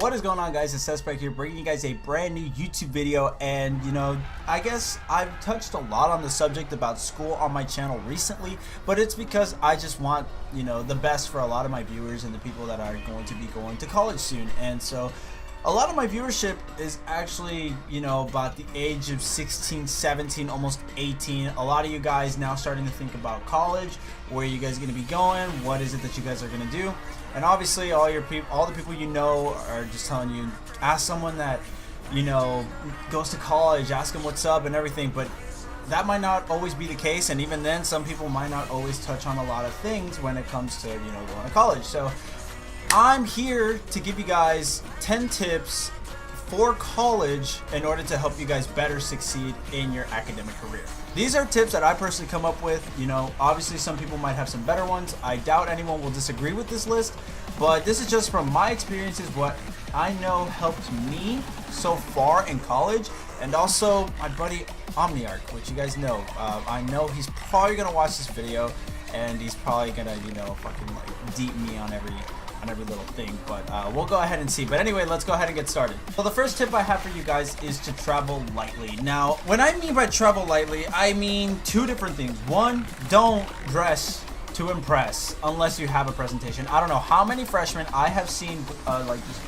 What is going on, guys? It's Suspect here, bringing you guys a brand new YouTube video. And I guess I've touched a lot on the subject about school on my channel recently, but it's because I just want the best for a lot of my viewers and the people that are going to be going to college soon. And so a lot of my viewership is actually about the age of 16, 17, almost 18. A lot of you guys now starting to think about college, where you guys are going to be going, what is it that you guys are going to do. And obviously all the people are just telling you, ask someone that goes to college, ask them what's up and everything. But that might not always be the case, and even then some people might not always touch on a lot of things when it comes to going to college. So I'm here to give you guys 10 tips for college in order to help you guys better succeed in your academic career. These are tips that I personally come up with. Obviously some people might have some better ones. I doubt anyone will disagree with this list, but this is just from my experiences, what I know helped me so far in college, and also my buddy Omniarch, which you guys know. I know he's probably gonna watch this video, and he's probably gonna fucking like deep me on every little thing, but we'll go ahead and see. But anyway, let's go ahead and get started. So the first tip I have for you guys is to travel lightly. Now, when I mean by travel lightly, I mean two different things. One, don't dress to impress unless you have a presentation. I don't know how many freshmen I have seen like just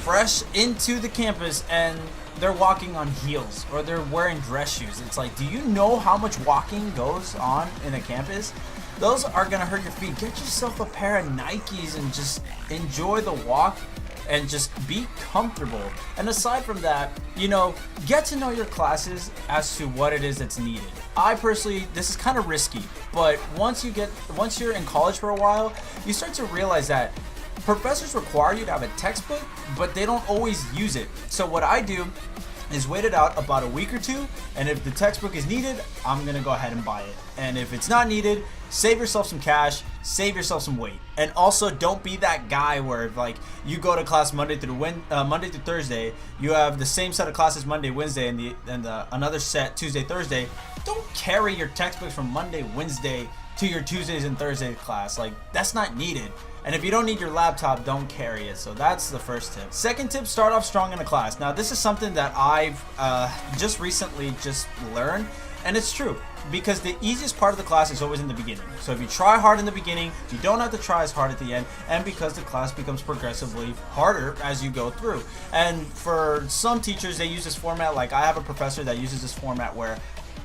fresh into the campus and they're walking on heels or they're wearing dress shoes. It's like, do you know how much walking goes on in a campus? Those are gonna hurt your feet. Get yourself a pair of Nikes and just enjoy the walk and just be comfortable. And aside from that, get to know your classes as to what it is that's needed. I personally, this is kind of risky, but once you're in college for a while, you start to realize that professors require you to have a textbook, but they don't always use it. So what I do is wait it out about a week or two, and if the textbook is needed, I'm gonna go ahead and buy it. And if it's not needed, save yourself some cash, save yourself some weight. And also, don't be that guy where like you go to class Monday through Thursday, you have the same set of classes Monday, Wednesday, and another set Tuesday, Thursday. Don't carry your textbooks from Monday, Wednesday to your Tuesdays and Thursday class. Like, that's not needed. And if you don't need your laptop, don't carry it. So that's the first tip. Second tip, start off strong in a class. Now, this is something that I've just recently learned, and it's true, because the easiest part of the class is always in the beginning. So if you try hard in the beginning, you don't have to try as hard at the end, and because the class becomes progressively harder as you go through. And for some teachers, they use this format. Like, I have a professor that uses this format where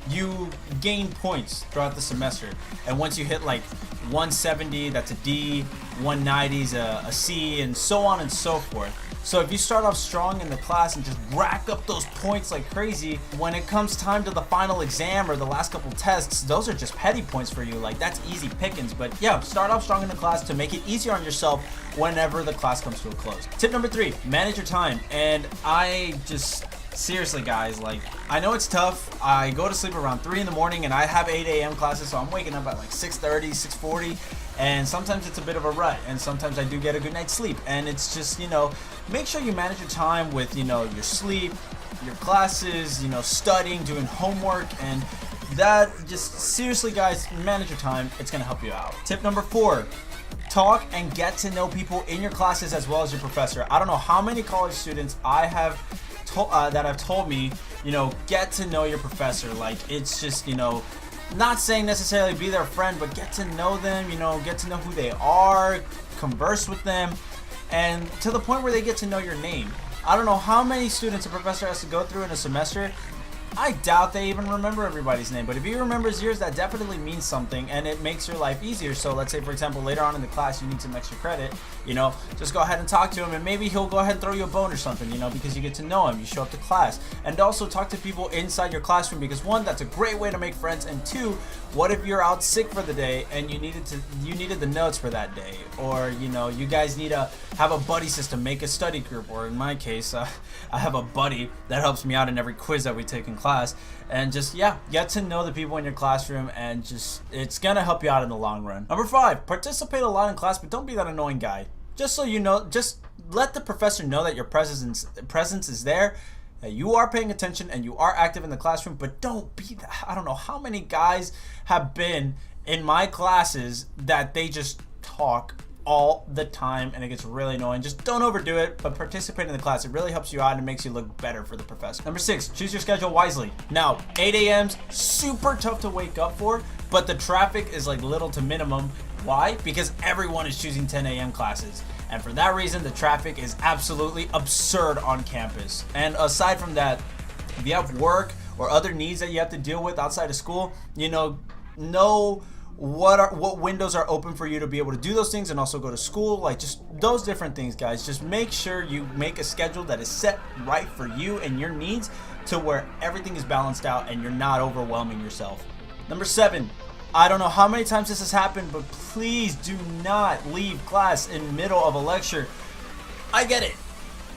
you gain points throughout the semester, and once you hit like 170, that's a D, 190 is a C, and so on and so forth. So if you start off strong in the class and just rack up those points like crazy, when it comes time to the final exam or the last couple tests, those are just petty points for you. Like, that's easy pickings. But yeah, start off strong in the class to make it easier on yourself whenever the class comes to a close. Tip number 3, manage your time. And seriously, guys, like, I know it's tough. I go to sleep around 3 in the morning and I have 8 a.m. classes, so I'm waking up at like 6:30, 6:40, and sometimes it's a bit of a rut, and sometimes I do get a good night's sleep. And it's just, make sure you manage your time with, your sleep, your classes, studying, doing homework, and that just, seriously, guys, manage your time. It's gonna help you out. Tip number 4, talk and get to know people in your classes as well as your professor. I don't know how many college students I have that have told me, get to know your professor. Like, it's just, not saying necessarily be their friend, but get to know them, get to know who they are, converse with them, and to the point where they get to know your name. I don't know how many students a professor has to go through in a semester. I doubt they even remember everybody's name, but if he remembers yours, that definitely means something, and it makes your life easier. So let's say, for example, later on in the class you need some extra credit, just go ahead and talk to him, and maybe he'll go ahead and throw you a bone or something, because you get to know him, you show up to class. And also talk to people inside your classroom, because one, that's a great way to make friends, and two, what if you're out sick for the day and you needed the notes for that day, or you guys need to have a buddy system, make a study group, or in my case, I have a buddy that helps me out in every quiz that we take in class. And just, get to know the people in your classroom, and just, it's gonna help you out in the long run. Number 5, participate a lot in class, but don't be that annoying guy. Just so you know, just let the professor know that your presence is there, that you are paying attention and you are active in the classroom, but don't be that. I don't know how many guys have been in my classes that they just talk all the time and it gets really annoying. Just don't overdo it, but participate in the class. It really helps you out and makes you look better for the professor. Number 6, choose your schedule wisely. Now, 8 a.m.'s super tough to wake up for, but the traffic is like little to minimum. Why? Because everyone is choosing 10 a.m. classes. And for that reason, the traffic is absolutely absurd on campus. And aside from that, if you have work or other needs that you have to deal with outside of school, know what windows are open for you to be able to do those things and also go to school, like just those different things, guys. Just make sure you make a schedule that is set right for you and your needs to where everything is balanced out and you're not overwhelming yourself. Number 7, I don't know how many times this has happened, but please do not leave class in the middle of a lecture. I get it.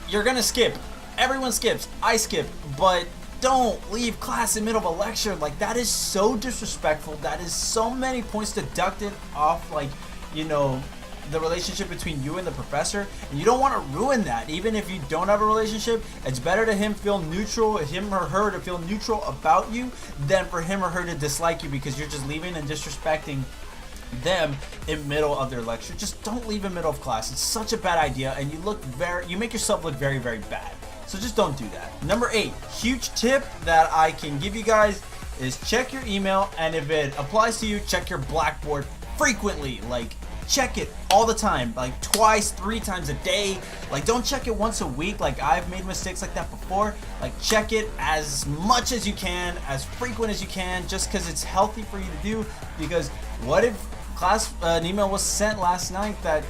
You're gonna skip. Everyone skips. I skip, but don't leave class in the middle of a lecture. Like, that is so disrespectful. That is so many points deducted off, like, the relationship between you and the professor, and you don't want to ruin that. Even if you don't have a relationship, it's better to him or her to feel neutral about you than for him or her to dislike you because you're just leaving and disrespecting them in middle of their lecture. Just don't leave in middle of class. It's such a bad idea, and you make yourself look very, very bad. So just don't do that. Number 8, huge tip that I can give you guys is check your email, and if it applies to you, check your Blackboard frequently. Like, check it all the time, like twice, 3 times a day. Like, don't check it once a week. Like, I've made mistakes like that before. Like, check it as much as you can, as frequent as you can, just because it's healthy for you to do. Because what if an email was sent last night that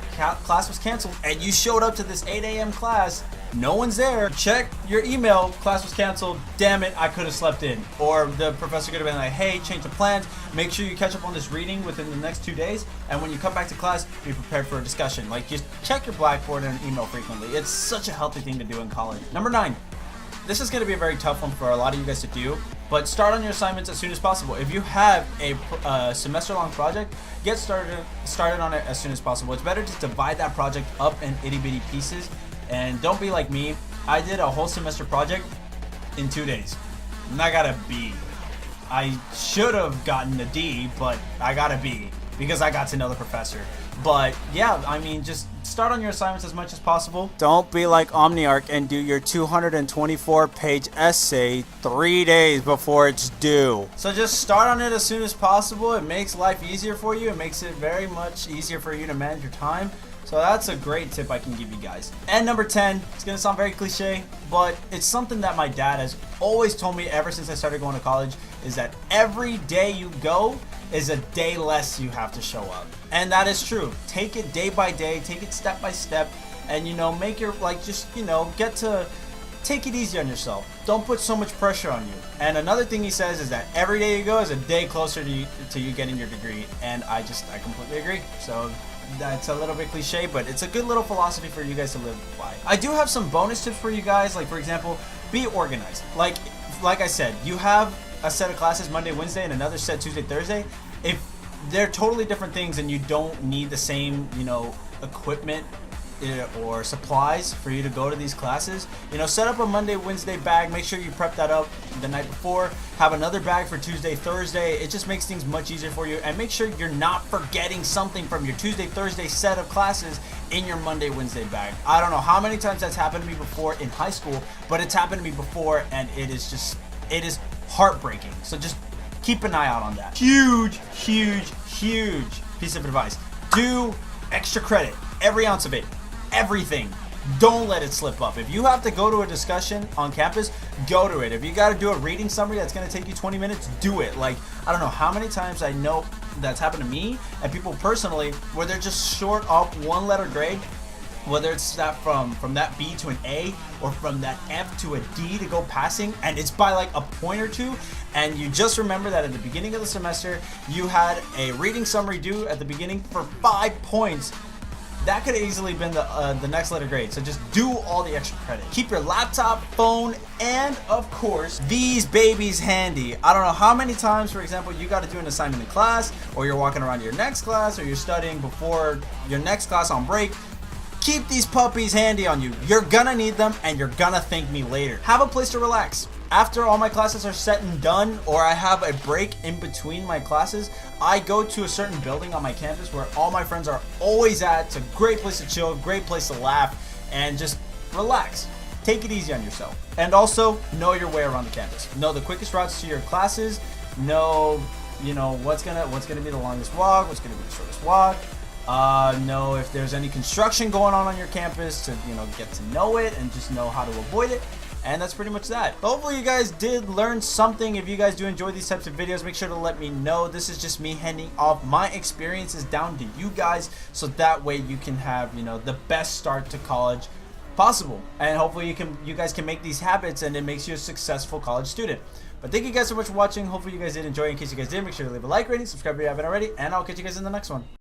class was canceled and you showed up to this 8 a.m. class, no one's there, check your email, class was canceled, damn it, I could have slept in. Or the professor could have been like, hey, change the plans, make sure you catch up on this reading within the next 2 days, and when you come back to class, be prepared for a discussion. Like, just check your Blackboard and email frequently. It's such a healthy thing to do in college. Number 9, this is going to be a very tough one for a lot of you guys to do, but start on your assignments as soon as possible. If you have a semester-long project, get started on it as soon as possible. It's better to divide that project up in itty-bitty pieces, and don't be like me. I did a whole semester project in 2 days, and I got a B. I should have gotten a D, but I got a B because I got to know the professor. But yeah, I mean, just start on your assignments as much as possible. Don't be like OmniArc and do your 224-page essay 3 days before it's due. So just start on it as soon as possible. It makes life easier for you. It makes it very much easier for you to manage your time. So that's a great tip I can give you guys. And number 10, it's gonna sound very cliche, but it's something that my dad has always told me ever since I started going to college, is that every day you go is a day less you have to show up. And that is true. Take it day by day, take it step by step, and make your, get to take it easy on yourself. Don't put so much pressure on you. And another thing he says is that every day you go is a day closer to you getting your degree. And I completely agree. So that's a little bit cliche, but it's a good little philosophy for you guys to live by. I do have some bonus tips for you guys. Like, for example, be organized. Like I said, you have a set of classes Monday, Wednesday, and another set Tuesday, Thursday. If they're totally different things and you don't need the same, equipment or supplies for you to go to these classes, set up a Monday, Wednesday bag. Make sure you prep that up the night before. Have another bag for Tuesday, Thursday. It just makes things much easier for you. And make sure you're not forgetting something from your Tuesday, Thursday set of classes in your Monday, Wednesday bag. I don't know how many times that's happened to me before in high school, but it's happened to me before, and it is heartbreaking. So just keep an eye out on that. Huge piece of advice. Do extra credit. Every ounce of it. Everything. Don't let it slip up. If you have to go to a discussion on campus, go to it. If you got to do a reading summary that's going to take you 20 minutes, do it. Like, I don't know how many times I know that's happened to me and people personally where they're just short off 1 letter grade, whether it's that from that B to an A or from that F to a D to go passing, and it's by like a point or two, and you just remember that at the beginning of the semester you had a reading summary due at the beginning for 5 points. That could have easily been the next letter grade. So just do all the extra credit. Keep your laptop, phone, and of course these babies handy. I don't know how many times, for example, you got to do an assignment in class, or you're walking around to your next class, or you're studying before your next class on break. Keep these puppies handy on you. You're gonna need them, and you're gonna thank me later. Have a place to relax. After all my classes are set and done, or I have a break in between my classes, I go to a certain building on my campus where all my friends are always at. It's a great place to chill, great place to laugh, and just relax. Take it easy on yourself. And also, know your way around the campus. Know the quickest routes to your classes. Know, what's gonna be the longest walk, what's gonna be the shortest walk. Know if there's any construction going on your campus to, get to know it and just know how to avoid it. And that's pretty much that. Hopefully you guys did learn something. If you guys do enjoy these types of videos, make sure to let me know. This is just me handing off my experiences down to you guys, so that way you can have, the best start to college possible. And hopefully you guys can make these habits and it makes you a successful college student. But thank you guys so much for watching. Hopefully you guys did enjoy. In case you guys did, make sure to leave a like rating, subscribe if you haven't already, and I'll catch you guys in the next one.